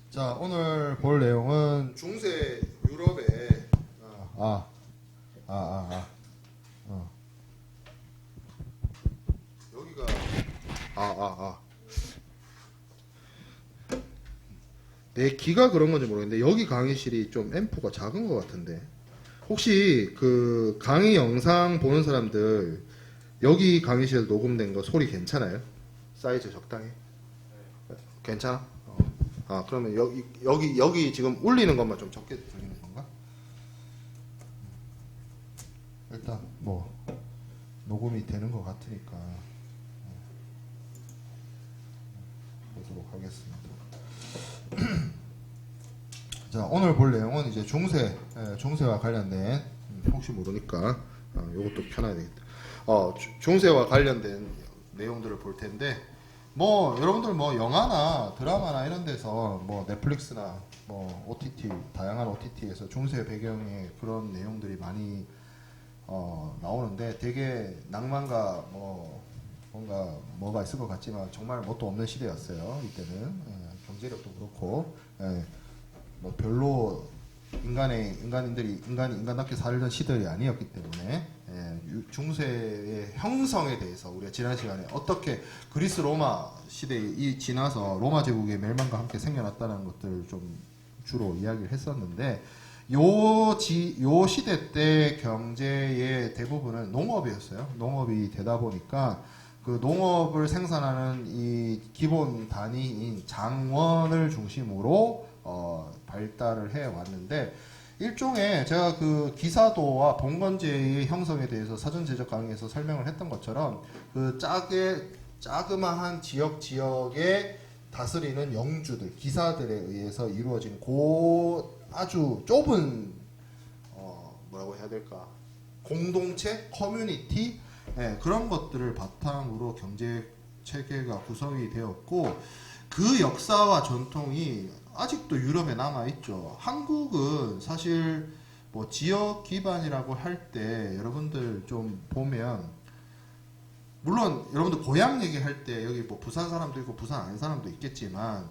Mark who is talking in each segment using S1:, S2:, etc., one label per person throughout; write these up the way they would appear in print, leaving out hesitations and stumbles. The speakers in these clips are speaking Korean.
S1: 자, 오늘 볼 내용은
S2: 중세 유럽의 여기가 내 귀가 그런 건지 모르겠는데 여기 강의실이 좀 앰프가 작은 것 같은데 혹시 그 강의 영상 보는 사람들 여기 강의실 녹음된 거 소리 괜찮아요? 사이즈 적당해? 괜찮아? 그러면 여기 지금 울리는 것만 좀 적게 들리는 건가?
S1: 일단 뭐 녹음이 되는 것 같으니까 보도록 하겠습니다. 자, 오늘 볼 내용은 이제 중세와 관련된
S2: 혹시 모르니까 요것도 켜놔야 되겠다. 중세와 관련된 내용들을 볼 텐데
S1: 뭐 여러분들 뭐 영화나 드라마나 이런 데서 뭐 넷플릭스나 뭐 OTT 다양한 OTT에서 중세 배경의 그런 내용들이 많이 나오는데 되게 낭만과 뭔가 뭐가 있을 것 같지만 정말 뭣도 없는 시대였어요. 이때는 경제력도 그렇고 뭐 별로 인간이 인간답게 살던 시대이 아니었기 때문에 중세의 형성에 대해서 우리가 지난 시간에 어떻게 그리스 로마 시대에 지나서 로마 제국의 멸망과 함께 생겨났다는 것들을 좀 주로 이야기를 했었는데 요 시대 때 경제의 대부분은 농업이었어요. 농업이 되다 보니까 그 농업을 생산하는 이 기본 단위인 장원을 중심으로 발달을 해 왔는데 일종의 제가 그 기사도와 봉건제의 형성에 대해서 사전 제적 강의에서 설명을 했던 것처럼 그 자그마한 지역에 다스리는 영주들, 기사들에 의해서 이루어진 아주 좁은 뭐라고 해야 될까? 공동체, 커뮤니티 그런 것들을 바탕으로 경제 체계가 구성이 되었고 그 역사와 전통이 아직도 유럽에 남아 있죠. 한국은 사실 뭐 지역 기반이라고 할 때 여러분들 좀 보면 물론 여러분들 고향 얘기할 때 여기 뭐 부산 사람도 있고 부산 아닌 사람도 있겠지만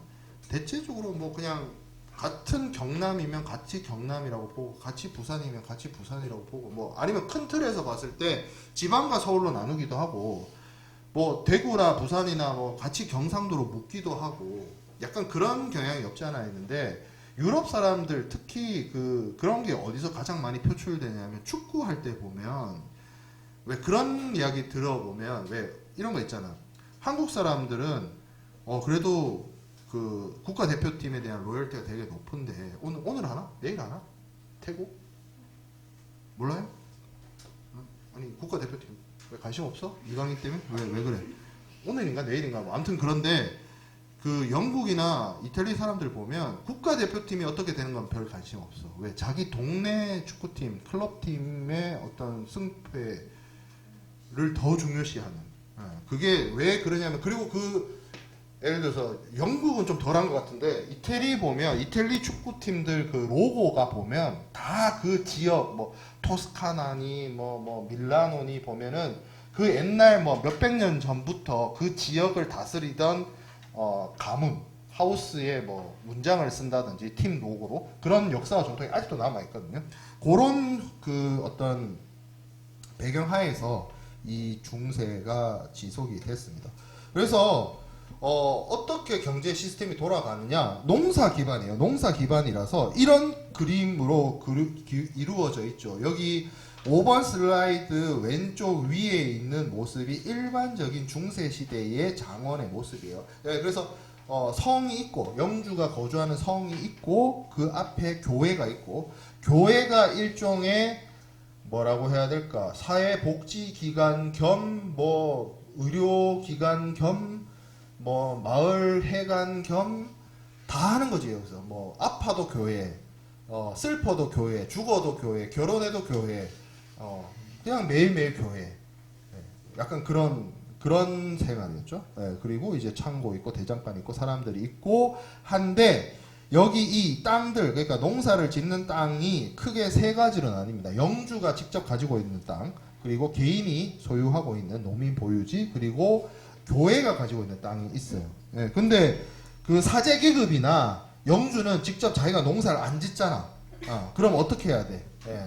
S1: 대체적으로 뭐 그냥 같은 경남이면 같이 경남이라고 보고 같이 부산이면 같이 부산이라고 보고 뭐 아니면 큰 틀에서 봤을 때 지방과 서울로 나누기도 하고 뭐 대구나 부산이나 뭐 같이 경상도로 묶기도 하고 약간 그런 경향이 없지 않아 있는데 유럽 사람들 특히 그런 게 어디서 가장 많이 표출되냐면 축구할 때 보면 왜 그런 이야기 들어보면 왜 이런 거 있잖아. 한국 사람들은 그래도 그 국가대표팀에 대한 로열티가 되게 높은데 오늘 하나? 내일 하나? 태국? 몰라요? 아니 국가대표팀 왜 관심 없어? 이강인 때문에? 왜 그래? 오늘인가 내일인가 뭐 아무튼 그런데 그 영국이나 이탈리 사람들 보면 국가대표팀이 어떻게 되는 건 별 관심 없어. 왜? 자기 동네 축구팀, 클럽팀의 어떤 승패를 더 중요시하는. 그게 왜 그러냐면 그리고 예를 들어서 영국은 좀 덜한 것 같은데 이태리 보면 이태리 축구팀들 그 로고가 보면 다 그 지역 뭐 토스카나니 뭐 밀라노니 보면은 그 옛날 뭐 몇백 년 전부터 그 지역을 다스리던 가문 하우스에 뭐 문장을 쓴다든지 팀 로고로 그런 역사와 전통이 아직도 남아 있거든요. 그런 그 어떤 배경 하에서 이 중세가 지속이 됐습니다. 그래서 어떻게 경제 시스템이 돌아가느냐? 농사 기반이에요. 농사 기반이라서 이런 그림으로 이루어져 있죠. 여기 5번 슬라이드 왼쪽 위에 있는 모습이 일반적인 중세 시대의 장원의 모습이에요. 그래서 성이 있고 영주가 거주하는 성이 있고 그 앞에 교회가 있고 교회가 일종의 뭐라고 해야 될까? 사회복지기관 겸 뭐 의료기관 겸 뭐 마을 회관 겸 다 하는 거지. 여기서 뭐 아파도 교회, 슬퍼도 교회, 죽어도 교회, 결혼해도 교회, 그냥 매일매일 교회. 약간 그런 생활이었죠. 그리고 이제 창고 있고 대장간 있고 사람들이 있고 한데 여기 이 땅들 그러니까 농사를 짓는 땅이 크게 세 가지로 나뉩니다. 영주가 직접 가지고 있는 땅, 그리고 개인이 소유하고 있는 농민 보유지, 그리고 교회가 가지고 있는 땅이 있어요. 근데 그 사제계급이나 영주는 직접 자기가 농사를 안 짓잖아. 그럼 어떻게 해야 돼?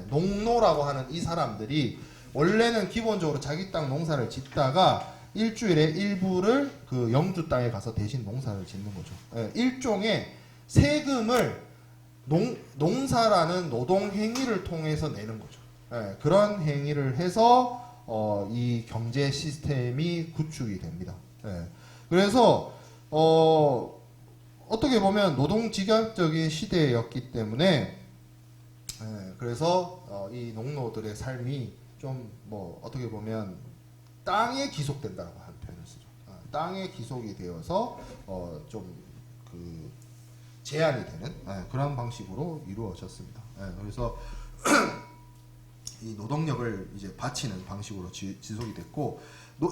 S1: 농노라고 하는 이 사람들이 원래는 기본적으로 자기 땅 농사를 짓다가 일주일에 일부를 그 영주 땅에 가서 대신 농사를 짓는 거죠. 일종의 세금을 농사라는 노동 행위를 통해서 내는 거죠. 그런 행위를 해서 이 경제 시스템이 구축이 됩니다. 그래서 어떻게 보면 노동직약적인 시대였기 때문에 그래서 이 농노들의 삶이 좀 뭐 어떻게 보면 땅에 기속된다고 하는 표현을 쓰죠. 땅에 기속이 되어서 좀 그 제한이 되는 그런 방식으로 이루어졌습니다. 그래서 이 노동력을 이제 바치는 방식으로 지속이 됐고,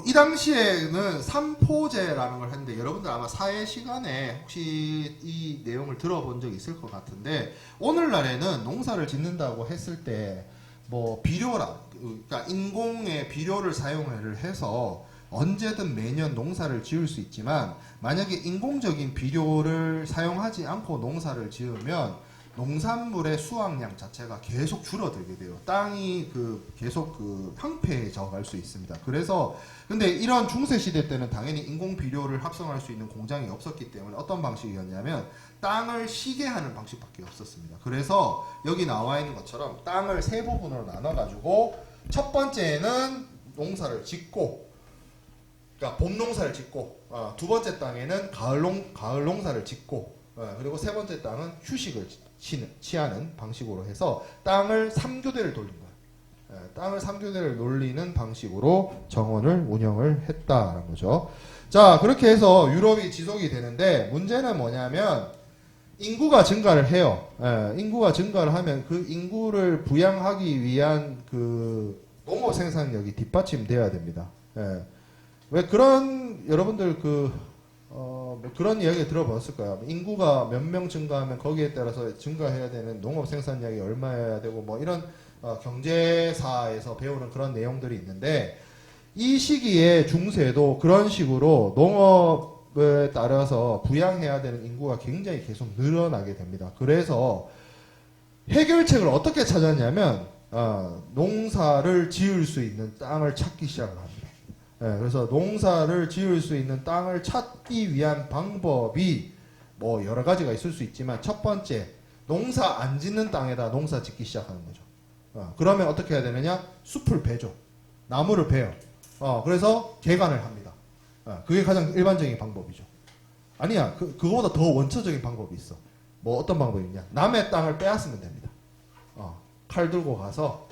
S1: 이 당시에는 삼포제라는 걸 했는데 여러분들 아마 사회 시간에 혹시 이 내용을 들어본 적 있을 것 같은데, 오늘날에는 농사를 짓는다고 했을 때 뭐 비료라, 그러니까 인공의 비료를 사용을 해서 언제든 매년 농사를 지을 수 있지만, 만약에 인공적인 비료를 사용하지 않고 농사를 지으면 농산물의 수확량 자체가 계속 줄어들게 돼요. 땅이 계속 황폐해져 갈 수 있습니다. 그래서 근데 이런 중세 시대 때는 당연히 인공 비료를 합성할 수 있는 공장이 없었기 때문에 어떤 방식이었냐면 땅을 쉬게 하는 방식밖에 없었습니다. 그래서 여기 나와 있는 것처럼 땅을 세 부분으로 나눠 가지고 첫 번째는 농사를 짓고, 그러니까 봄 농사를 짓고, 두 번째 땅에는 가을 농사를 짓고, 그리고 세 번째 땅은 휴식을 취하는 방식으로 해서 땅을 3교대를 돌린 거예요. 땅을 3교대를 놀리는 방식으로 정원을 운영을 했다라는 거죠. 자, 그렇게 해서 유럽이 지속이 되는데, 문제는 뭐냐면 인구가 증가를 해요. 인구가 증가를 하면 그 인구를 부양하기 위한 그 농업 생산력이 뒷받침돼야 됩니다. 왜 여러분들 뭐 그런 이야기 들어봤을 거야. 인구가 몇 명 증가하면 거기에 따라서 증가해야 되는 농업 생산량이 얼마여야 되고, 뭐 이런 경제사에서 배우는 그런 내용들이 있는데, 이 시기에 중세도 그런 식으로 농업에 따라서 부양해야 되는 인구가 굉장히 계속 늘어나게 됩니다. 그래서 해결책을 어떻게 찾았냐면 농사를 지을 수 있는 땅을 찾기 시작을 합니다. 그래서 농사를 지을 수 있는 땅을 찾기 위한 방법이 뭐 여러 가지가 있을 수 있지만, 첫 번째, 농사 안 짓는 땅에다 농사 짓기 시작하는 거죠. 그러면 어떻게 해야 되느냐? 숲을 베죠. 나무를 베요. 그래서 개간을 합니다. 그게 가장 일반적인 방법이죠. 아니야, 그거보다 더 원초적인 방법이 있어. 뭐 어떤 방법이 있냐? 남의 땅을 빼앗으면 됩니다. 칼 들고 가서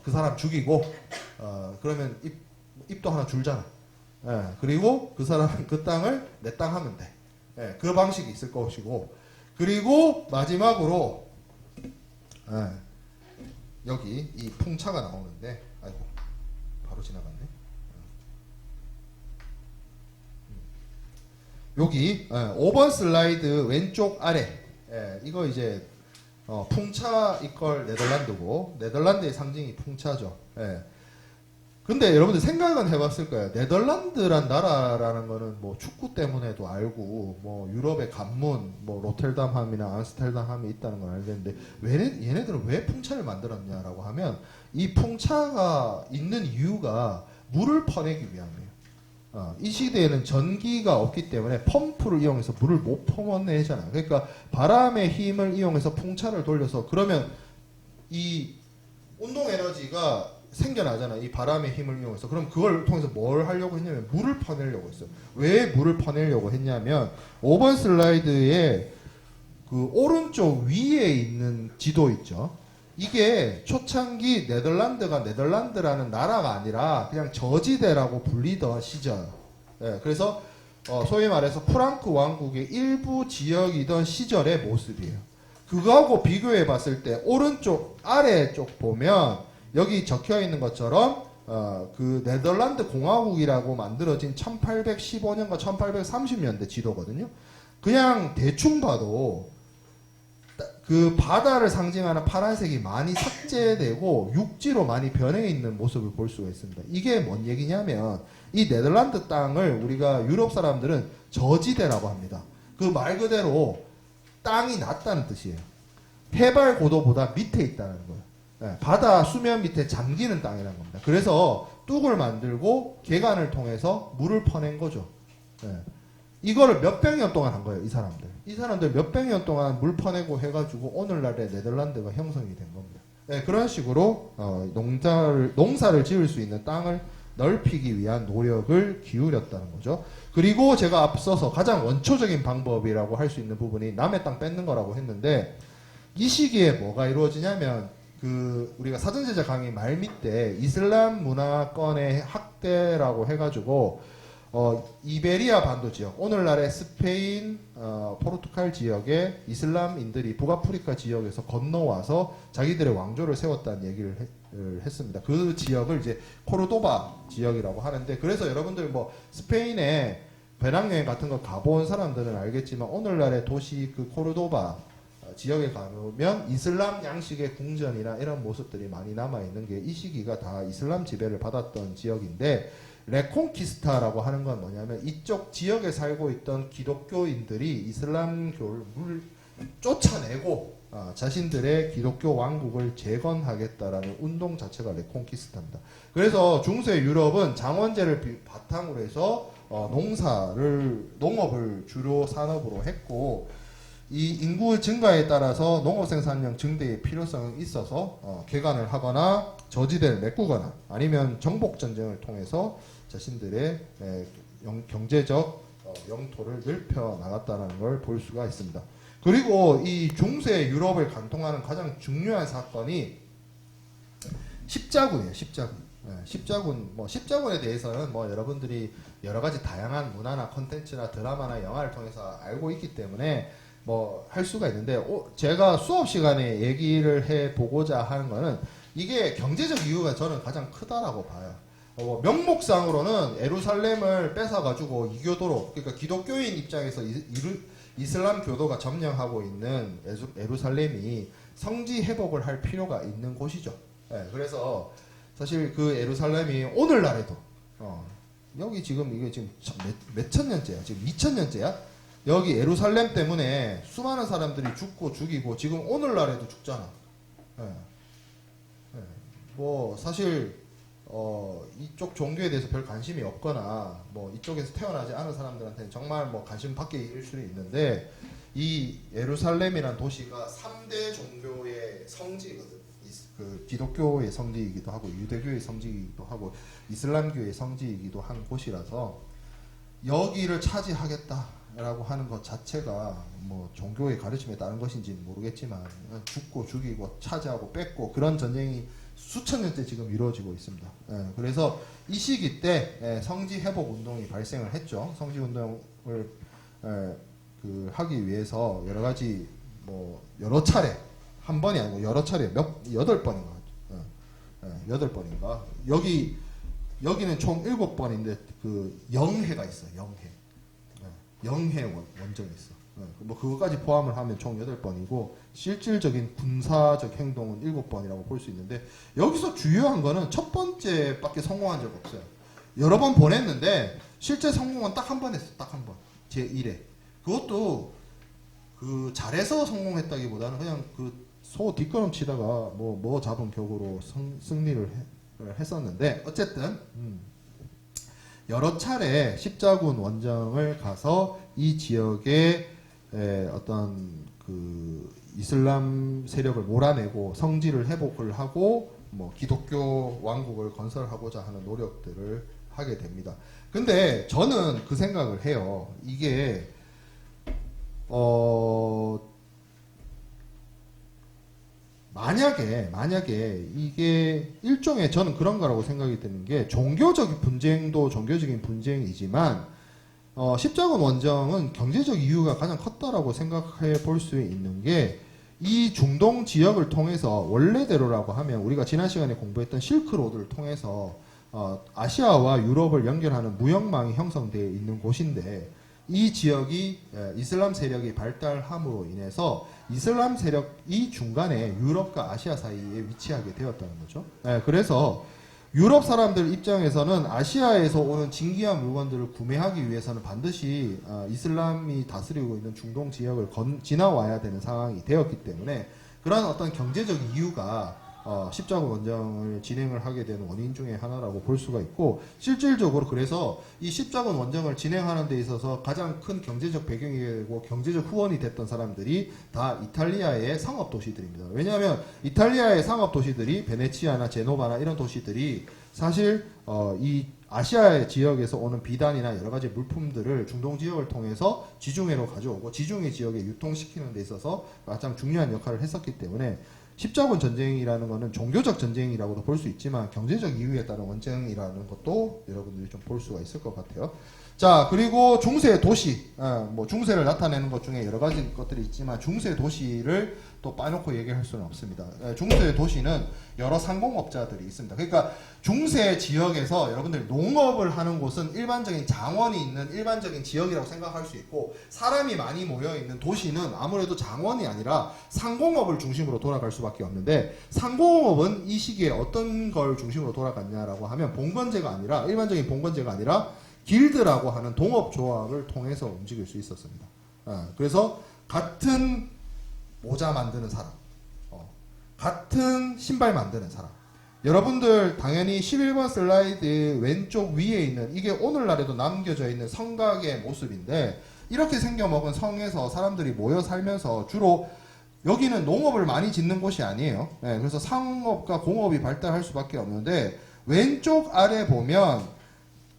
S1: 그 사람 죽이고, 그러면 입도 하나 줄잖아. 그리고 그 사람 그 땅을 내 땅 하면 돼. 그 방식이 있을 것이고, 그리고 마지막으로 여기 이 풍차가 나오는데, 아이고 바로 지나갔네. 여기 5번 슬라이드 왼쪽 아래, 이거 이제 풍차 이퀄 네덜란드고, 네덜란드의 상징이 풍차죠. 근데 여러분들 생각은 해봤을 거예요. 네덜란드란 나라라는 거는 뭐 축구 때문에도 알고, 뭐 유럽의 관문, 뭐 로텔담함이나 암스테르담함이 있다는 걸 알겠는데, 얘네들은 왜 풍차를 만들었냐라고 하면, 이 풍차가 있는 이유가 물을 퍼내기 위함이에요. 이 시대에는 전기가 없기 때문에 펌프를 이용해서 물을 못 퍼내잖아요. 그러니까 바람의 힘을 이용해서 풍차를 돌려서, 그러면 이 운동 에너지가 생겨나잖아. 이 바람의 힘을 이용해서. 그럼 그걸 통해서 뭘 하려고 했냐면 물을 퍼내려고 했어요. 왜 물을 퍼내려고 했냐면, 5번 슬라이드에 그 오른쪽 위에 있는 지도 있죠. 이게 초창기 네덜란드가 네덜란드라는 나라가 아니라 그냥 저지대라고 불리던 시절. 그래서 소위 말해서 프랑크 왕국의 일부 지역이던 시절의 모습이에요. 그거하고 비교해 봤을 때 오른쪽 아래쪽 보면 여기 적혀 있는 것처럼 그 네덜란드 공화국이라고 만들어진 1815년과 1830년대 지도거든요. 그냥 대충 봐도 그 바다를 상징하는 파란색이 많이 삭제되고 육지로 많이 변해 있는 모습을 볼 수가 있습니다. 이게 뭔 얘기냐면, 이 네덜란드 땅을 우리가 유럽 사람들은 저지대라고 합니다. 그 말 그대로 땅이 낮다는 뜻이에요. 해발 고도보다 밑에 있다는 거예요. 예, 바다 수면 밑에 잠기는 땅이라는 겁니다. 그래서 뚝을 만들고 계관을 통해서 물을 퍼낸 거죠. 예. 이거를 몇백 년 동안 한 거예요, 이 사람들. 이 사람들 몇백 년 동안 물 퍼내고 해가지고 오늘날의 네덜란드가 형성이 된 겁니다. 예, 그런 식으로 농사를 지을 수 있는 땅을 넓히기 위한 노력을 기울였다는 거죠. 그리고 제가 앞서서 가장 원초적인 방법이라고 할 수 있는 부분이 남의 땅 뺏는 거라고 했는데, 이 시기에 뭐가 이루어지냐면 우리가 사전제자 강의 말 밑에 이슬람 문화권의 학대라고 해가지고 이베리아 반도 지역, 오늘날의 스페인, 포르투갈 지역의 이슬람인들이 북아프리카 지역에서 건너와서 자기들의 왕조를 세웠다는 얘기를 했습니다. 그 지역을 이제 코르도바 지역이라고 하는데, 그래서 여러분들 뭐 스페인에 배낭여행 같은 거 가본 사람들은 알겠지만 오늘날의 도시 그 코르도바 지역에 가면 이슬람 양식의 궁전이나 이런 모습들이 많이 남아있는 게 이 시기가 다 이슬람 지배를 받았던 지역인데, 레콘키스타라고 하는 건 뭐냐면 이쪽 지역에 살고 있던 기독교인들이 이슬람교를 쫓아내고 자신들의 기독교 왕국을 재건하겠다라는 운동 자체가 레콘키스타입니다. 그래서 중세 유럽은 장원제를 바탕으로 해서 농업을 주로 산업으로 했고, 이 인구 증가에 따라서 농업 생산량 증대의 필요성이 있어서 개간을 하거나 저지대를 메꾸거나 아니면 정복 전쟁을 통해서 자신들의 경제적 영토를 넓혀 나갔다는 걸 볼 수가 있습니다. 그리고 이 중세 유럽을 관통하는 가장 중요한 사건이 십자군이에요. 십자군에 대해서는 뭐 여러분들이 여러 가지 다양한 문화나 콘텐츠나 드라마나 영화를 통해서 알고 있기 때문에 뭐 할 수가 있는데, 제가 수업 시간에 얘기를 해 보고자 하는 거는 이게 경제적 이유가 저는 가장 크다라고 봐요. 명목상으로는 예루살렘을 뺏어가지고 이교도로, 그러니까 기독교인 입장에서 이슬람 교도가 점령하고 있는 예루살렘이 성지 회복을 할 필요가 있는 곳이죠. 네, 그래서 사실 그 예루살렘이 오늘날에도 여기 지금 이게 지금 몇천 년째야? 지금 2000년째야? 여기 예루살렘 때문에 수많은 사람들이 죽고 죽이고 지금 오늘날에도 죽잖아. 네. 네. 뭐 사실 이쪽 종교에 대해서 별 관심이 없거나 뭐 이쪽에서 태어나지 않은 사람들한테는 정말 뭐 관심 밖에 일 수는 있는데, 이 예루살렘이란 도시가 3대 종교의 성지거든. 그 기독교의 성지이기도 하고 유대교의 성지이기도 하고 이슬람교의 성지이기도 한 곳이라서 여기를 차지하겠다라고 하는 것 자체가 뭐 종교의 가르침에 따른 것인지는 모르겠지만 죽고 죽이고 차지하고 뺏고 그런 전쟁이 수천 년째 지금 이루어지고 있습니다. 그래서 이 시기 때 성지 회복 운동이 발생을 했죠. 성지 운동을 하기 위해서 여러 가지 뭐 여러 차례, 한 번이 아니고 여러 차례 8번인가 8번인가 여기는 총 7번인데 그 영해가 있어요. 영해 원정이 있어. 뭐 그거까지 포함을 하면 총 8번이고 실질적인 군사적 행동은 7번이라고 볼 수 있는데, 여기서 주요한 거는 첫 번째밖에 성공한 적 없어요. 여러 번 보냈는데 실제 성공은 딱 한 번 했어. 딱 한 번. 제1회. 그것도 그 잘해서 성공했다기보다는 그냥 그 소 뒷걸음치다가 뭐 잡은 격으로 승리를 했었는데, 어쨌든 여러 차례 십자군 원정을 가서 이 지역에 어떤 그 이슬람 세력을 몰아내고 성지를 회복을 하고 뭐 기독교 왕국을 건설하고자 하는 노력들을 하게 됩니다. 근데 저는 그 생각을 해요. 이게 만약에 이게 일종의, 저는 그런 거라고 생각이 드는 게, 종교적인 분쟁도 종교적인 분쟁이지만 십자군 원정은 경제적 이유가 가장 컸다라고 생각해 볼 수 있는 게, 이 중동 지역을 통해서 원래대로라고 하면 우리가 지난 시간에 공부했던 실크로드를 통해서 아시아와 유럽을 연결하는 무역망이 형성되어 있는 곳인데, 이 지역이 이슬람 세력이 발달함으로 인해서 이슬람 세력이 중간에 유럽과 아시아 사이에 위치하게 되었다는 거죠. 그래서 유럽 사람들 입장에서는 아시아에서 오는 진귀한 물건들을 구매하기 위해서는 반드시 이슬람이 다스리고 있는 중동 지역을 지나와야 되는 상황이 되었기 때문에 그런 어떤 경제적 이유가 십자군 원정을 진행을 하게 되는 원인 중에 하나라고 볼 수가 있고, 실질적으로 그래서 이 십자군 원정을 진행하는 데 있어서 가장 큰 경제적 배경이 되고 경제적 후원이 됐던 사람들이 다 이탈리아의 상업 도시들입니다. 왜냐하면 이탈리아의 상업 도시들이 베네치아나 제노바나 이런 도시들이 사실 이 아시아의 지역에서 오는 비단이나 여러 가지 물품들을 중동 지역을 통해서 지중해로 가져오고 지중해 지역에 유통시키는 데 있어서 가장 중요한 역할을 했었기 때문에 십자군 전쟁이라는 것은 종교적 전쟁이라고도 볼 수 있지만 경제적 이유에 따른 원정이라는 것도 여러분들이 좀 볼 수가 있을 것 같아요. 자, 그리고 중세 도시, 뭐 중세를 나타내는 것 중에 여러 가지 것들이 있지만 중세 도시를 또 빠놓고 얘기할 수는 없습니다. 중세 도시는 여러 상공업자들이 있습니다. 그러니까 중세 지역에서 여러분들 농업을 하는 곳은 일반적인 장원이 있는 일반적인 지역이라고 생각할 수 있고, 사람이 많이 모여 있는 도시는 아무래도 장원이 아니라 상공업을 중심으로 돌아갈 수밖에 없는데, 상공업은 이 시기에 어떤 걸 중심으로 돌아갔냐라고 하면 봉건제가 아니라, 일반적인 봉건제가 아니라 길드라고 하는 동업조합을 통해서 움직일 수 있었습니다. 그래서 같은 모자 만드는 사람, 같은 신발 만드는 사람, 여러분들 당연히 11번 슬라이드 왼쪽 위에 있는 이게 오늘날에도 남겨져 있는 성곽의 모습인데, 이렇게 생겨먹은 성에서 사람들이 모여 살면서 주로 여기는 농업을 많이 짓는 곳이 아니에요. 그래서 상업과 공업이 발달할 수밖에 없는데, 왼쪽 아래 보면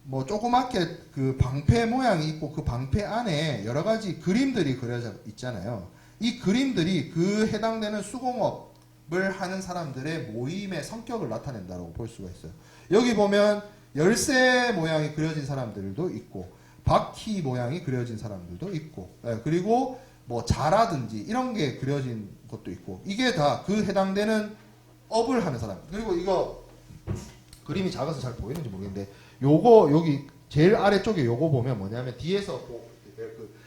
S1: 뭐 조그맣게 그 방패 모양이 있고 그 방패 안에 여러 가지 그림들이 그려져 있잖아요. 이 그림들이 그 해당되는 수공업을 하는 사람들의 모임의 성격을 나타낸다고 볼 수가 있어요. 여기 보면 열쇠 모양이 그려진 사람들도 있고 바퀴 모양이 그려진 사람들도 있고, 그리고 뭐 자라든지 이런 게 그려진 것도 있고, 이게 다 그 해당되는 업을 하는 사람. 그리고 이거 그림이 작아서 잘 보이는지 모르겠는데, 요거 여기 제일 아래쪽에 요거 보면 뭐냐면 뒤에서 그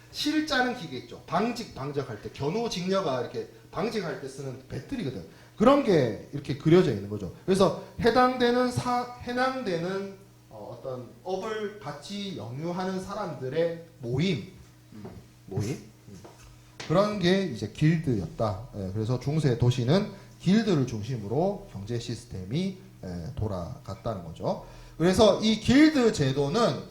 S1: 실 짜는 기계 있죠. 방직할 때 견우 직녀가 이렇게 방직할 때 쓰는 배틀이거든. 그런 게 이렇게 그려져 있는 거죠. 그래서 해당되는 어떤 업을 같이 영유하는 사람들의 모임. 그런 게 이제 길드였다. 그래서 중세 도시는 길드를 중심으로 경제 시스템이 돌아갔다는 거죠. 그래서 이 길드 제도는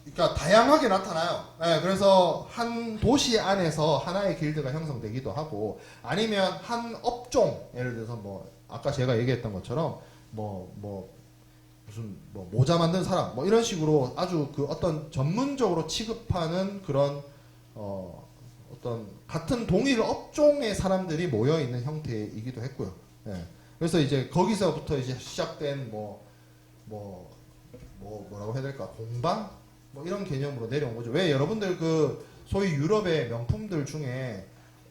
S1: 그러니까 다양하게 나타나요. 그래서 한 도시 안에서 하나의 길드가 형성되기도 하고, 아니면 한 업종, 예를 들어서 뭐 아까 제가 얘기했던 것처럼 무슨 모자 만드는 사람 뭐 이런 식으로 아주 그 어떤 전문적으로 취급하는 그런 어떤 같은 동일 업종의 사람들이 모여 있는 형태이기도 했고요. 그래서 이제 거기서부터 이제 시작된 뭐라고 해야 될까, 공방 뭐 이런 개념으로 내려온 거죠. 왜 여러분들 그 소위 유럽의 명품들 중에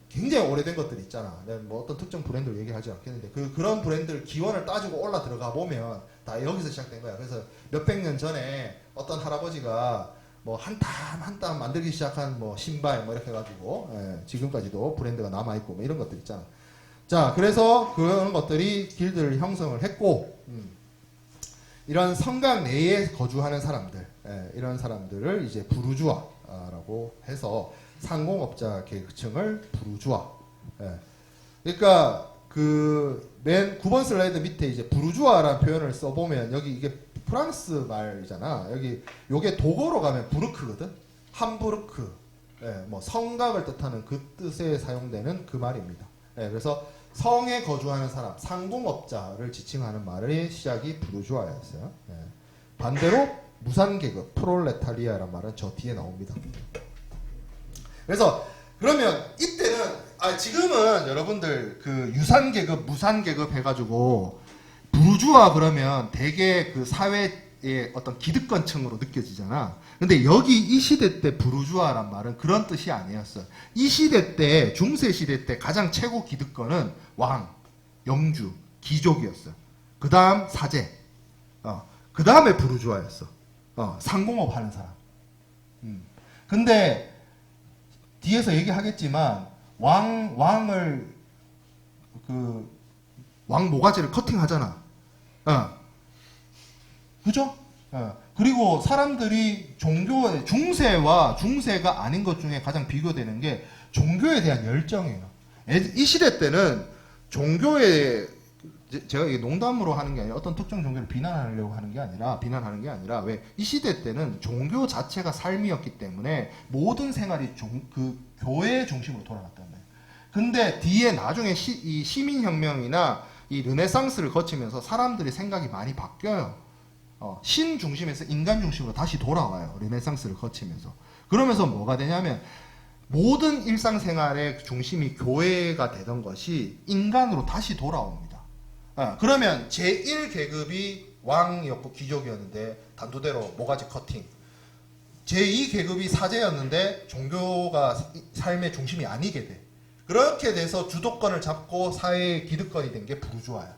S1: 굉장히 오래된 것들 있잖아. 내가 뭐 어떤 특정 브랜드를 얘기하지 않겠는데 그런 브랜드를 기원을 따지고 올라 들어가 보면 다 여기서 시작된 거야. 그래서 몇백 년 전에 어떤 할아버지가 뭐 한 땀 만들기 시작한 뭐 신발 뭐 이렇게 해가지고 지금까지도 브랜드가 남아 있고 뭐 이런 것들 있잖아. 자, 그래서 그런 것들이 길드를 형성을 했고, 이런 성곽 내에 거주하는 사람들, 이런 사람들을 이제 부르주아라고 해서 상공업자 계층을 부르주아. 그러니까 그 맨 9번 슬라이드 밑에 이제 부르주아라는 표현을 써보면 여기 이게 프랑스 말이잖아. 여기 요게 독어로 가면 부르크거든. 함부르크. 뭐 성곽을 뜻하는 그 뜻에 사용되는 그 말입니다. 그래서 성에 거주하는 사람, 상공업자를 지칭하는 말의 시작이 부르주아였어요. 반대로 무산계급, 프롤레타리아란 말은 저 뒤에 나옵니다. 그래서 그러면 이때는 지금은 여러분들 그 유산계급, 무산계급 해가지고 부르주아 그러면 되게 그 사회의 어떤 기득권층으로 느껴지잖아. 근데 여기 이 시대 때 부르주아란 말은 그런 뜻이 아니었어. 이 시대 때, 중세 시대 때 가장 최고 기득권은 왕, 영주, 귀족이었어. 그 다음 사제, 그 다음에 부르주아였어. 상공업 하는 사람. 근데 뒤에서 얘기하겠지만 왕을 그 왕 모가지를 커팅하잖아. 그죠? 그리고 사람들이 종교의 중세와 중세가 아닌 것 중에 가장 비교되는 게 종교에 대한 열정이에요. 이 시대 때는 종교에 제가 이게 농담으로 하는 게 아니라 어떤 특정 종교를 비난하는 게 아니라 왜 이 시대 때는 종교 자체가 삶이었기 때문에 모든 생활이 그 교회 중심으로 돌아갔단 말이에요. 근데 뒤에 나중에 이 시민혁명이나 이 르네상스를 거치면서 사람들의 생각이 많이 바뀌어요. 신 중심에서 인간 중심으로 다시 돌아와요. 르네상스를 거치면서. 그러면서 뭐가 되냐면 모든 일상생활의 중심이 교회가 되던 것이 인간으로 다시 돌아옵니다. 그러면 제1계급이 왕이었고 귀족이었는데 단도대로 모가지 커팅. 제2계급이 사제였는데 종교가 삶의 중심이 아니게 돼. 그렇게 돼서 주도권을 잡고 사회의 기득권이 된 게 부르주아야.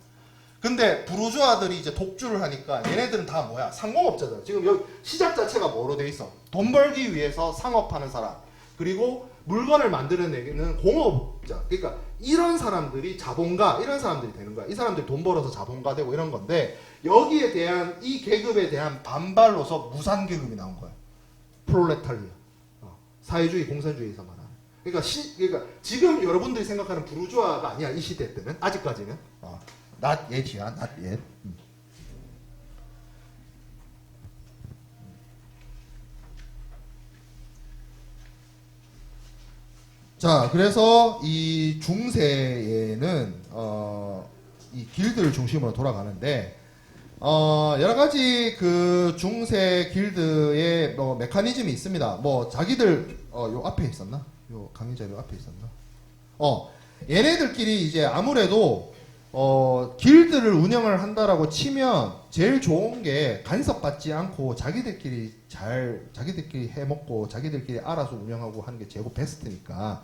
S1: 근데 부르주아들이 이제 독주를 하니까 얘네들은 다 뭐야? 상공업자들. 지금 여기 시작 자체가 뭐로 돼 있어? 돈 벌기 위해서 상업하는 사람. 그리고 물건을 만들어내는 공업자. 그러니까 이런 사람들이 자본가, 이런 사람들이 되는 거야. 이 사람들이 돈 벌어서 자본가 되고 이런 건데 여기에 대한 이 계급에 대한 반발로서 무산계급이 나온 거야. 프롤레타리아. 사회주의, 공산주의에서 말하는. 그러니까 지금 여러분들이 생각하는 부르주아가 아니야. 이 시대 때는. 아직까지는. not yet이야. not yet. 자, 그래서 이 중세에는 이 길드를 중심으로 돌아가는데 여러 가지 그 중세 길드의 뭐 메커니즘이 있습니다. 뭐 자기들 요 앞에 있었나? 요 강의 자료 앞에 있었나? 얘네들끼리 이제 아무래도 길드를 운영을 한다라고 치면 제일 좋은 게 간섭받지 않고 자기들끼리 해먹고 자기들끼리 알아서 운영하고 하는 게 최고 베스트니까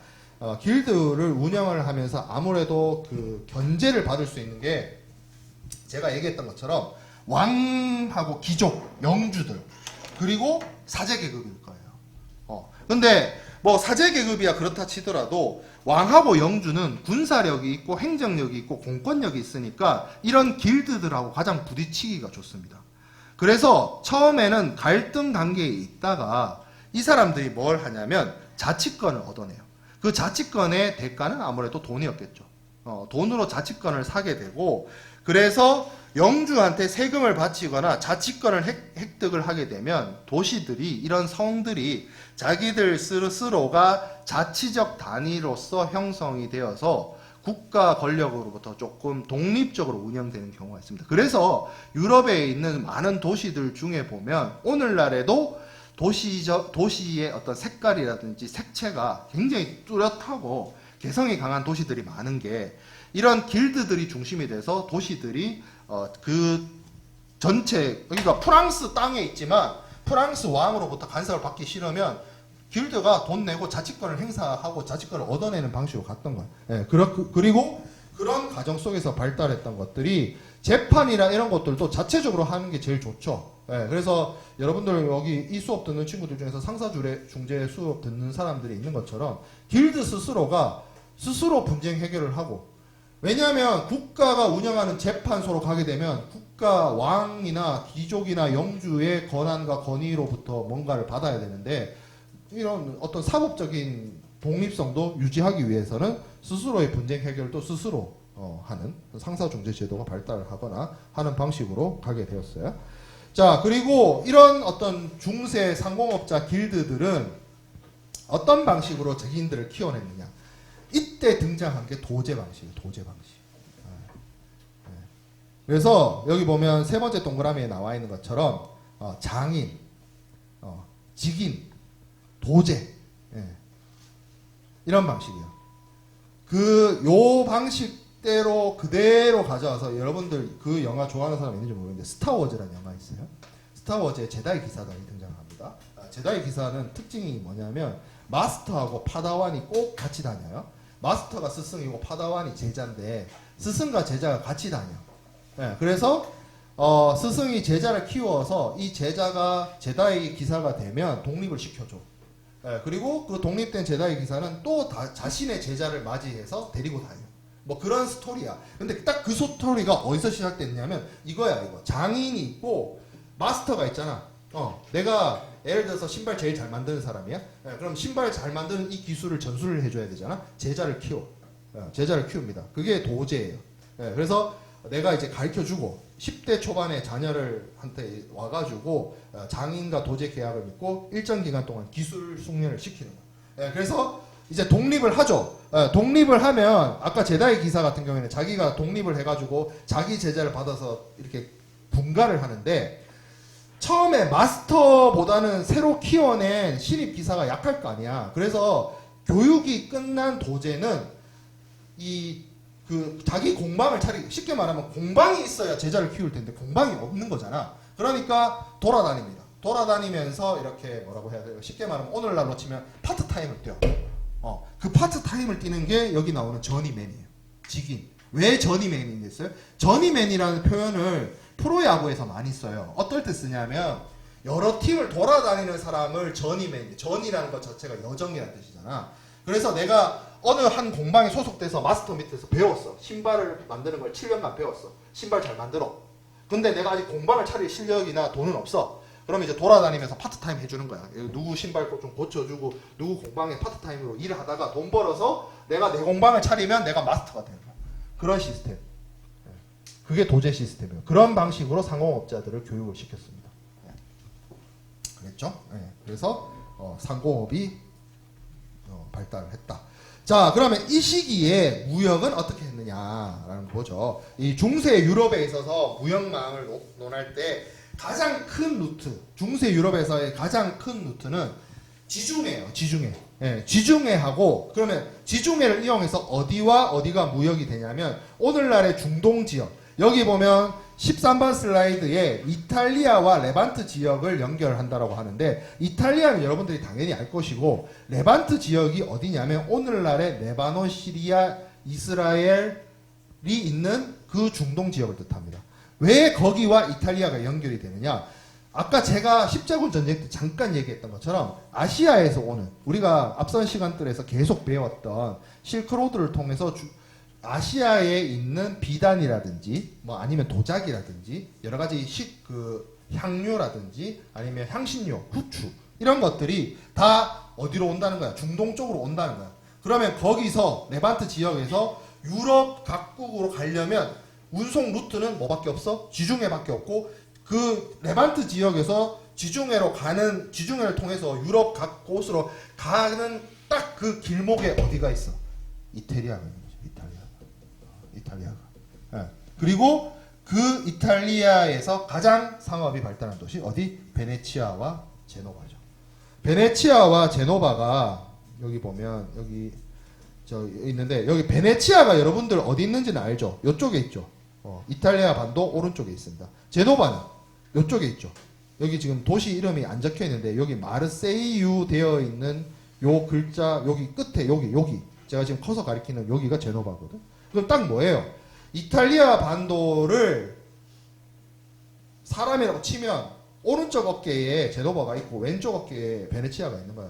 S1: 길드를 운영을 하면서 아무래도 그 견제를 받을 수 있는 게 제가 얘기했던 것처럼 왕하고 귀족, 영주들 그리고 사제 계급일 거예요. 근데 뭐 사제 계급이야 그렇다 치더라도 왕하고 영주는 군사력이 있고 행정력이 있고 공권력이 있으니까 이런 길드들하고 가장 부딪히기가 좋습니다. 그래서 처음에는 갈등 관계에 있다가 이 사람들이 뭘 하냐면 자치권을 얻어내요. 그 자치권의 대가는 아무래도 돈이었겠죠. 돈으로 자치권을 사게 되고 그래서 영주한테 세금을 바치거나 자치권을 획득을 하게 되면 도시들이 이런 성들이 자기들 스스로가 자치적 단위로서 형성이 되어서 국가 권력으로부터 조금 독립적으로 운영되는 경우가 있습니다. 그래서 유럽에 있는 많은 도시들 중에 보면 오늘날에도 도시의 어떤 색깔이라든지 색채가 굉장히 뚜렷하고 개성이 강한 도시들이 많은 게 이런 길드들이 중심이 돼서 도시들이 그 전체 그러니까 프랑스 땅에 있지만 프랑스 왕으로부터 간섭을 받기 싫으면 길드가 돈 내고 자치권을 행사하고 자치권을 얻어내는 방식으로 갔던 거예요. 예, 그리고 그런 과정 속에서 발달했던 것들이 재판이나 이런 것들도 자체적으로 하는 게 제일 좋죠. 예, 그래서 여러분들 여기 이 수업 듣는 친구들 중에서 상사중재 수업 듣는 사람들이 있는 것처럼 길드 스스로가 스스로 분쟁 해결을 하고 왜냐하면 국가가 운영하는 재판소로 가게 되면 국가 왕이나 귀족이나 영주의 권한과 권위로부터 뭔가를 받아야 되는데 이런 어떤 사법적인 독립성도 유지하기 위해서는 스스로의 분쟁 해결도 스스로 하는 상사중재 제도가 발달을 하거나 하는 방식으로 가게 되었어요. 자, 그리고 이런 어떤 중세 상공업자 길드들은 어떤 방식으로 자기인들을 키워냈느냐. 이때 등장한 게 도제 방식이에요. 도제 방식. 그래서 여기 보면 세 번째 동그라미에 나와 있는 것처럼 장인, 직인, 도제 이런 방식이에요. 요 방식대로 그대로 가져와서 여러분들 그 영화 좋아하는 사람 있는지 모르겠는데 스타워즈라는 영화 있어요. 스타워즈에 제다이 기사단이 등장합니다. 제다이 기사는 특징이 뭐냐면 마스터하고 파다완이 꼭 같이 다녀요. 마스터가 스승이고 파다완이 제자인데 스승과 제자가 같이 다녀. 그래서 스승이 제자를 키워서 이 제자가 제다이 기사가 되면 독립을 시켜줘. 그리고 그 독립된 제다이 기사는 또 자신의 제자를 맞이해서 데리고 다녀. 뭐 그런 스토리야. 근데 딱 그 스토리가 어디서 시작됐냐면 이거야 이거. 장인이 있고 마스터가 있잖아. 내가 예를 들어서 신발 제일 잘 만드는 사람이야. 그럼 신발 잘 만드는 이 기술을 전수를 해줘야 되잖아. 제자를 키워. 제자를 키웁니다. 그게 도제예요. 그래서 내가 이제 가르쳐주고 10대 초반에 자녀를 한테 와가지고 장인과 도제 계약을 맺고 일정 기간 동안 기술 숙련을 시키는 거야. 그래서 이제 독립을 하죠. 독립을 하면 아까 제다의 기사 같은 경우에는 자기가 독립을 해가지고 자기 제자를 받아서 이렇게 분가를 하는데 처음에 마스터보다는 새로 키워낸 신입 기사가 약할 거 아니야. 그래서 교육이 끝난 도제는 자기 공방을 차리고 쉽게 말하면 공방이 있어야 제자를 키울 텐데 공방이 없는 거잖아. 그러니까 돌아다닙니다. 돌아다니면서 이렇게 뭐라고 해야 돼요? 쉽게 말하면 오늘날로 치면 파트타임을 뛰어. 그 파트타임을 뛰는 게 여기 나오는 저니맨이에요. 직인. 왜 저니맨이 됐어요? 저니맨이라는 표현을 프로야구에서 많이 써요. 어떨 때 쓰냐면 여러 팀을 돌아다니는 사람을 저니맨. 전이라는 것 자체가 여정이라는 뜻이잖아. 그래서 내가 어느 한 공방에 소속돼서 마스터 밑에서 배웠어. 신발을 만드는 걸 7년간 배웠어. 신발 잘 만들어. 근데 내가 아직 공방을 차릴 실력이나 돈은 없어. 그럼 이제 돌아다니면서 파트타임 해주는 거야. 누구 신발 좀 고쳐주고 누구 공방에 파트타임으로 일을 하다가 돈 벌어서 내가 내 공방을 차리면 내가 마스터가 되는 거야. 그런 시스템. 그게 도제 시스템이에요. 그런 방식으로 상공업자들을 교육을 시켰습니다. 그랬죠? 그래서 상공업이 발달을 했다. 자, 그러면 이 시기에 무역은 어떻게 했느냐라는 거 보죠. 이 중세 유럽에 있어서 무역망을 논할 때 가장 큰 루트, 중세 유럽에서의 가장 큰 루트는 지중해예요. 지중해. 지중해하고 그러면 지중해를 이용해서 어디와 어디가 무역이 되냐면 오늘날의 중동 지역. 여기 보면 13번 슬라이드에 이탈리아와 레반트 지역을 연결한다라고 하는데 이탈리아는 여러분들이 당연히 알 것이고 레반트 지역이 어디냐면 오늘날의 레바논, 시리아, 이스라엘이 있는 그 중동 지역을 뜻합니다. 왜 거기와 이탈리아가 연결이 되느냐? 아까 제가 십자군 전쟁 때 잠깐 얘기했던 것처럼 아시아에서 오는 우리가 앞선 시간들에서 계속 배웠던 실크로드를 통해서 아시아에 있는 비단이라든지 뭐 아니면 도자기라든지 여러 가지 향료라든지 아니면 향신료, 후추 이런 것들이 다 어디로 온다는 거야? 중동 쪽으로 온다는 거야. 그러면 거기서 레반트 지역에서 유럽 각국으로 가려면 운송 루트는 뭐밖에 없어? 지중해밖에 없고 그 레반트 지역에서 지중해를 통해서 유럽 각 곳으로 가는 딱 그 길목에 어디가 있어? 이태리아가 있는 거죠. 이탈리아가. 그리고 그 이탈리아에서 가장 상업이 발달한 도시 어디? 베네치아와 제노바죠. 베네치아와 제노바가 여기 보면 여기 있는데 여기 베네치아가 여러분들 어디 있는지는 알죠? 이쪽에 있죠. 이탈리아 반도 오른쪽에 있습니다. 제노바는 이쪽에 있죠. 여기 지금 도시 이름이 안 적혀 있는데 여기 마르세유 되어 있는 요 글자 여기 끝에 여기 제가 지금 커서 가리키는 여기가 제노바거든. 그럼 딱 뭐예요? 이탈리아 반도를 사람이라고 치면 오른쪽 어깨에 제노바가 있고 왼쪽 어깨에 베네치아가 있는 거야.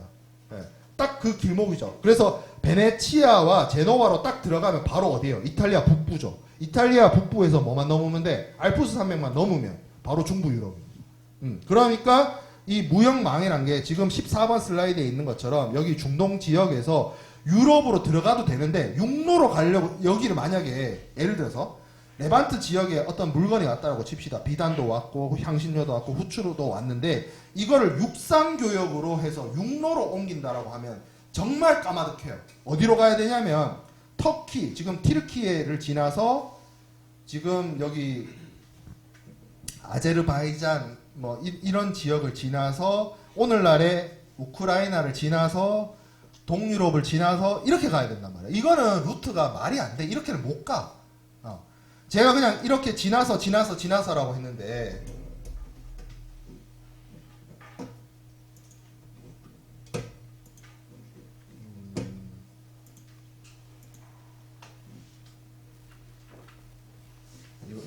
S1: 딱 그 길목이죠. 그래서 베네치아와 제노바로 딱 들어가면 바로 어디예요? 이탈리아 북부죠. 이탈리아 북부에서 뭐만 넘으면 돼? 알프스 산맥만 넘으면 바로 중부 유럽입니다. 그러니까 이 무역망이란 게 지금 14번 슬라이드에 있는 것처럼 여기 중동 지역에서 유럽으로 들어가도 되는데 육로로 가려고 여기를 만약에 예를 들어서 레반트 지역에 어떤 물건이 왔다고 칩시다. 비단도 왔고 향신료도 왔고 후추로도 왔는데 이거를 육상교역으로 해서 육로로 옮긴다라고 하면 정말 까마득해요. 어디로 가야 되냐면 터키, 지금 티르키예를 지나서 지금 여기 아제르바이잔 뭐 이런 지역을 지나서 오늘날의 우크라이나를 지나서 동유럽을 지나서 이렇게 가야 된단 말이에요. 이거는 루트가 말이 안 돼. 이렇게는 못 가. 제가 그냥 이렇게 지나서라고 했는데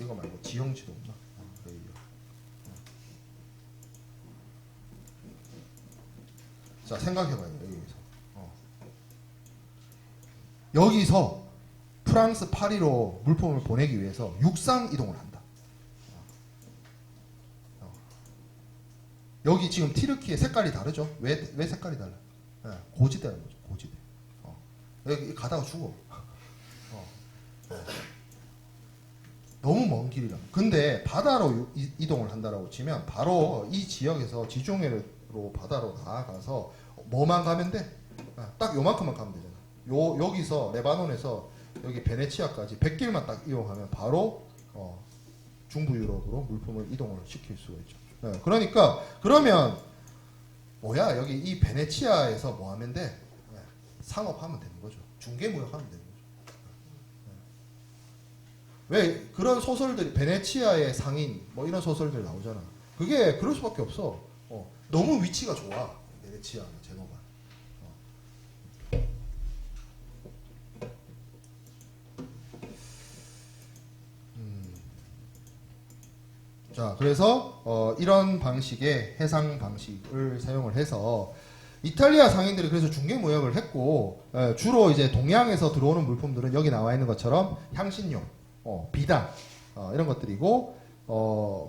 S1: 이거 말고 지형지도 없나? 자, 생각해봐요. 여기서 프랑스 파리로 물품을 보내기 위해서 육상 이동을 한다. 여기 지금 티르키의 색깔이 다르죠? 왜 색깔이 달라? 예, 고지대라는 거죠. 고지대. 여기 가다가 죽어. 예. 너무 먼 길이라. 근데 바다로 이동을 한다라고 치면 바로 이 지역에서 지중해로 바다로 나아가서 뭐만 가면 돼? 딱 요만큼만 가면 되잖아. 여기서 레바논에서 여기 베네치아까지 100길만 딱 이용하면 바로 중부 유럽으로 물품을 이동을 시킬 수가 있죠. 그러니까 그러면 뭐야 여기 이 베네치아에서 뭐 하면 돼? 상업하면 되는 거죠. 중개무역하면 되는 거죠. 왜 그런 소설들이 베네치아의 상인 뭐 이런 소설들 나오잖아. 그게 그럴 수밖에 없어. 너무 위치가 좋아. 베네치아나 제노바. 자, 그래서 이런 방식의 해상 방식을 사용을 해서 이탈리아 상인들이 그래서 중개 무역을 했고 주로 이제 동양에서 들어오는 물품들은 여기 나와 있는 것처럼 향신료, 비단 이런 것들이고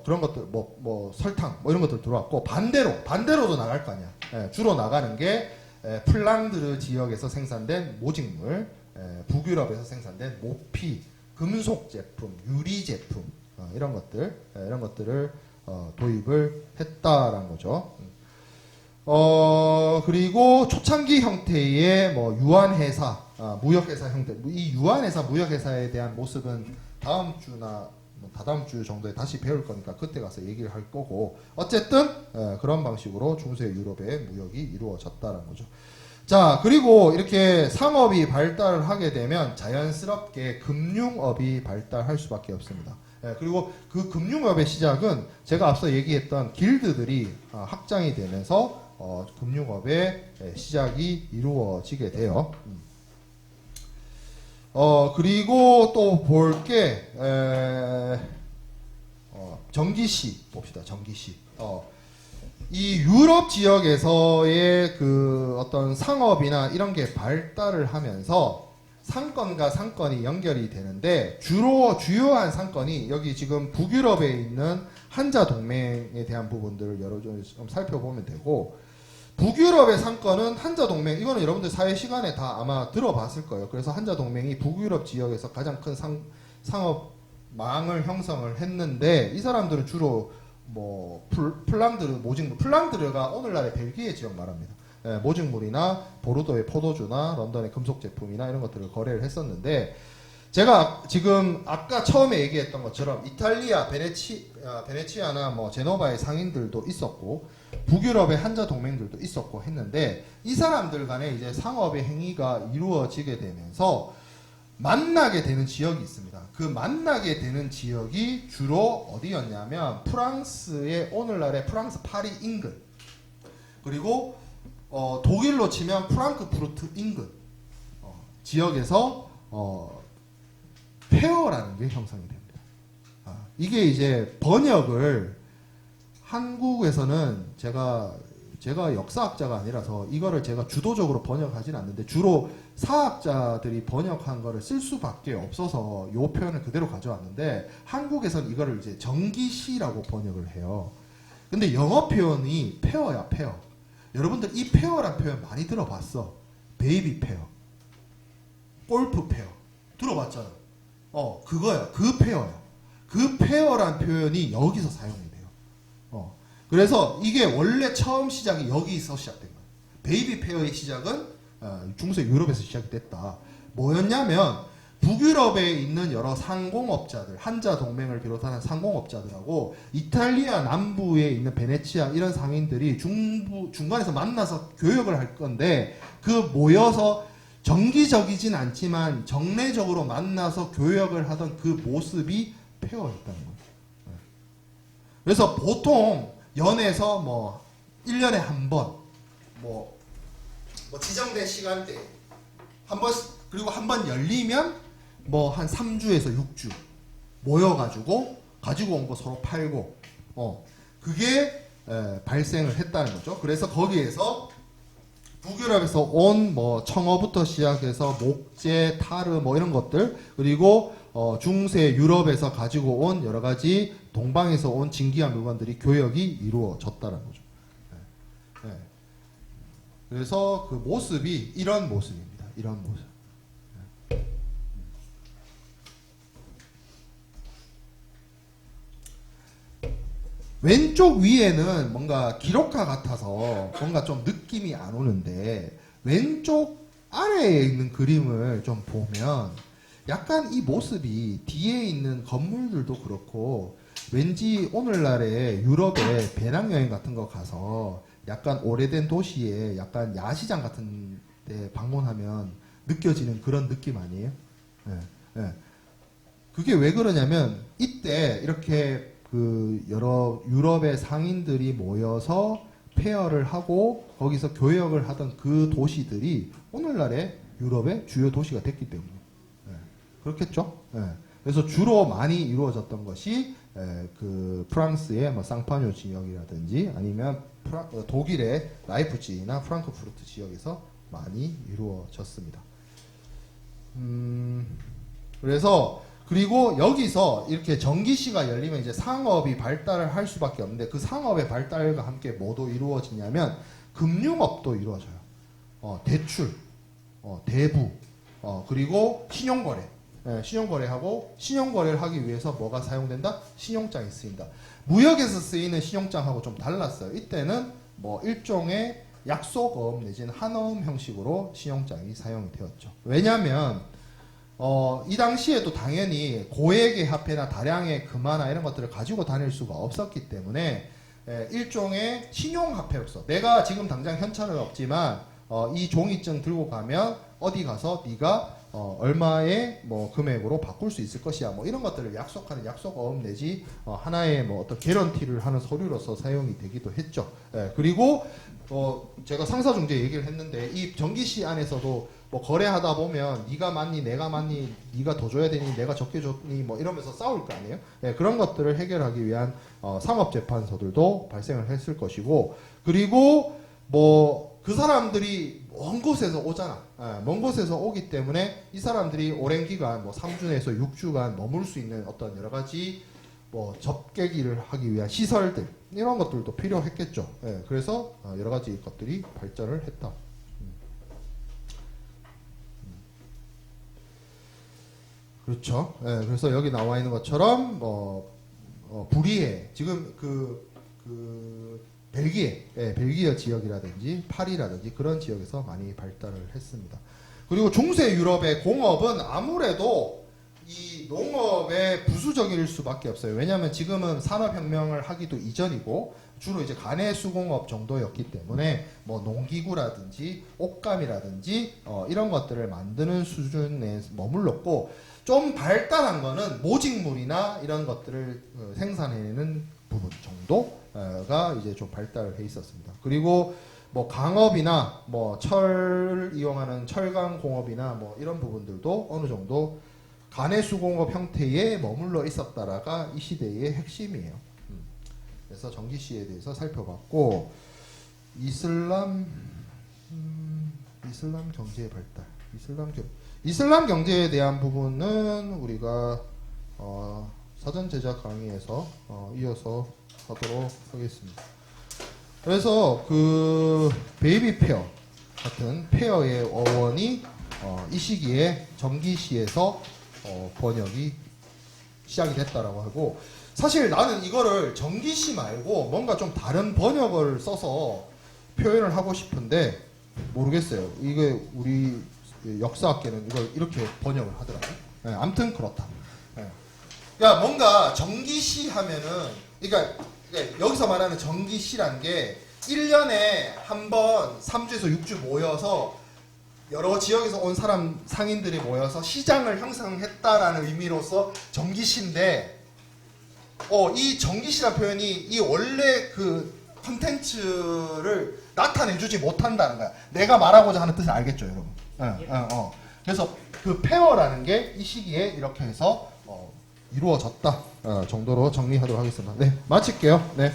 S1: 그런 것들 뭐 설탕 뭐 이런 것들 들어왔고 반대로도 나갈 거 아니야. 주로 나가는 게 플랑드르 지역에서 생산된 모직물, 북유럽에서 생산된 모피, 금속 제품, 유리 제품 이런 것들을 도입을 했다라는 거죠. 그리고 초창기 형태의 뭐 유한회사, 무역회사 형태, 이 유한회사, 무역회사에 대한 모습은 다음 주나 다다음 주 정도에 다시 배울 거니까 그때 가서 얘기를 할 거고, 어쨌든 그런 방식으로 중세 유럽의 무역이 이루어졌다는 거죠. 자, 그리고 이렇게 상업이 발달을 하게 되면 자연스럽게 금융업이 발달할 수밖에 없습니다. 그리고 그 금융업의 시작은 제가 앞서 얘기했던 길드들이 확장이 되면서 금융업의 시작이 이루어지게 돼요. 그리고 또 볼 게 전기시 봅시다. 전기시. 이 유럽 지역에서의 그 어떤 상업이나 이런 게 발달을 하면서 상권과 상권이 연결이 되는데 주요한 상권이 여기 지금 북유럽에 있는 한자 동맹에 대한 부분들을 여러 좀 살펴보면 되고, 북유럽의 상권은 한자 동맹, 이거는 여러분들 사회 시간에 다 아마 들어봤을 거예요. 그래서 한자 동맹이 북유럽 지역에서 가장 큰 상업망을 형성을 했는데, 이 사람들은 주로 뭐 플랑드르 모직물, 플랑드르가 오늘날의 벨기에 지역 말합니다. 모직물이나 보르도의 포도주나 런던의 금속 제품이나 이런 것들을 거래를 했었는데, 제가 지금 아까 처음에 얘기했던 것처럼 이탈리아 베네치아나 뭐 제노바의 상인들도 있었고 북유럽의 한자 동맹들도 있었고 했는데, 이 사람들 간에 이제 상업의 행위가 이루어지게 되면서 만나게 되는 지역이 있습니다. 그 만나게 되는 지역이 주로 어디였냐면 프랑스의 오늘날의 프랑스 파리 인근, 그리고 독일로 치면 프랑크푸르트 인근 지역에서 페어라는 게 형성이 됩니다. 이게 이제 번역을 한국에서는 제가 역사학자가 아니라서 이거를 제가 주도적으로 번역하진 않는데, 주로 사학자들이 번역한 거를 쓸 수밖에 없어서 이 표현을 그대로 가져왔는데, 한국에서는 이거를 이제 전기시라고 번역을 해요. 근데 영어 표현이 페어야, 페어. 여러분들 이 페어란 표현 많이 들어봤어. 베이비 페어, 골프 페어 들어봤잖아. 그거야. 그 페어야. 그 페어란 표현이 여기서 사용이 돼요. 그래서 이게 원래 처음 시작이 여기서 시작된 거야. 베이비 페어의 시작은 중세 유럽에서 시작이 됐다. 뭐였냐면 북유럽에 있는 여러 상공업자들, 한자 동맹을 비롯한 상공업자들하고 이탈리아 남부에 있는 베네치아 이런 상인들이 중간에서 만나서 교역을 할 건데, 그 모여서 정기적이진 않지만 정례적으로 만나서 교역을 하던 그 모습이 페어였다는 거예요. 그래서 보통 연에서 뭐 1년에 한 번, 뭐 지정된 시간대 한 번, 그리고 한 번 열리면 뭐 한 3주에서 6주 모여가지고 가지고 온 거 서로 팔고, 그게 발생을 했다는 거죠. 그래서 거기에서 북유럽에서 온 뭐 청어부터 시작해서 목재, 타르 뭐 이런 것들, 그리고 중세 유럽에서 가지고 온 여러 가지 동방에서 온 진귀한 물건들이 교역이 이루어졌다는 거죠. 네. 네. 그래서 그 모습이 이런 모습입니다. 이런 모습. 왼쪽 위에는 뭔가 기록화 같아서 뭔가 좀 느낌이 안 오는데, 왼쪽 아래에 있는 그림을 좀 보면 약간 이 모습이 뒤에 있는 건물들도 그렇고 왠지 오늘날의 유럽에 배낭여행 같은 거 가서 약간 오래된 도시에 약간 야시장 같은 데 방문하면 느껴지는 그런 느낌 아니에요? 네, 네. 그게 왜 그러냐면 이때 이렇게 그 여러 유럽의 상인들이 모여서 페어를 하고 거기서 교역을 하던 그 도시들이 오늘날의 유럽의 주요 도시가 됐기 때문에 그렇겠죠. 그래서 주로 많이 이루어졌던 것이 그 프랑스의 뭐 상파뇨 지역이라든지 아니면 독일의 라이프치히나 프랑크푸르트 지역에서 많이 이루어졌습니다. 그래서 그리고 여기서 이렇게 전기시가 열리면 이제 상업이 발달을 할 수밖에 없는데, 그 상업의 발달과 함께 뭐도 이루어지냐면 금융업도 이루어져요. 대출, 대부, 그리고 신용거래. 신용거래하고, 신용거래를 하기 위해서 뭐가 사용된다? 신용장이 쓰인다. 무역에서 쓰이는 신용장하고 좀 달랐어요. 이때는 뭐 일종의 약속어음 내지는 한어음 형식으로 신용장이 사용이 되었죠. 왜냐하면 이 당시에도 당연히 고액의 화폐나 다량의 금화나 이런 것들을 가지고 다닐 수가 없었기 때문에 일종의 신용화폐로서, 내가 지금 당장 현찰은 없지만 이 종이증 들고 가면 어디 가서 네가 얼마의 뭐 금액으로 바꿀 수 있을 것이야, 뭐 이런 것들을 약속하는 약속어음 내지 하나의 뭐 어떤 개런티를 하는 서류로서 사용이 되기도 했죠. 그리고 제가 상사중재 얘기를 했는데, 이 전기시 안에서도 뭐 거래하다 보면 네가 많니 내가 많니, 네가 더 줘야 되니 내가 적게 줬니 뭐 이러면서 싸울 거 아니에요. 그런 것들을 해결하기 위한 상업재판서들도 발생을 했을 것이고, 그리고 뭐 그 사람들이 먼 곳에서 오잖아. 먼 곳에서 오기 때문에 이 사람들이 오랜 기간 뭐 3주에서 6주간 머물 수 있는 어떤 여러 가지 뭐 접객일을 하기 위한 시설들, 이런 것들도 필요했겠죠. 그래서 여러 가지 것들이 발전을 했다. 그렇죠. 그래서 여기 나와 있는 것처럼 불이해, 지금 벨기에, 벨기에 지역이라든지 파리라든지 그런 지역에서 많이 발달을 했습니다. 그리고 중세 유럽의 공업은 아무래도 이 농업에 부수적일 수밖에 없어요. 왜냐하면 지금은 산업혁명을 하기도 이전이고 주로 이제 가내수공업 정도였기 때문에 뭐 농기구라든지 옷감이라든지 이런 것들을 만드는 수준에 머물렀고, 좀 발달한 거는 모직물이나 이런 것들을 생산해내는 부분 정도가 이제 좀 발달을 해 있었습니다. 그리고 뭐 강업이나 뭐 철 이용하는 철강 공업이나 뭐 이런 부분들도 어느 정도 가내수공업 형태에 머물러 있었다라가 이 시대의 핵심이에요. 그래서 전기시에 대해서 살펴봤고, 이슬람 경제의 발달, 이슬람 경제에 대한 부분은 우리가 사전 제작 강의에서 이어서 하도록 하겠습니다. 그래서 그 베이비 페어 같은 페어의 어원이 이 시기에 전기시에서 번역이 시작이 됐다라고 하고, 사실 나는 이거를 전기시 말고 뭔가 좀 다른 번역을 써서 표현을 하고 싶은데 모르겠어요. 이게 우리 역사학계는 이걸 이렇게 번역을 하더라고요. 아무튼 그렇다. 그러니까 뭔가 전기시 하면은, 그러니까 여기서 말하는 전기시란 게 1년에 한 번 3주에서 6주 모여서 여러 지역에서 온 사람 상인들이 모여서 시장을 형성했다라는 의미로서 전기시인데, 이 전기시란 표현이 이 원래 그 컨텐츠를 나타내주지 못한다는 거야. 내가 말하고자 하는 뜻을 알겠죠, 여러분? 그래서 그 페어라는 게 이 시기에 이렇게 해서 이루어졌다 정도로 정리하도록 하겠습니다. 네, 마칠게요. 네.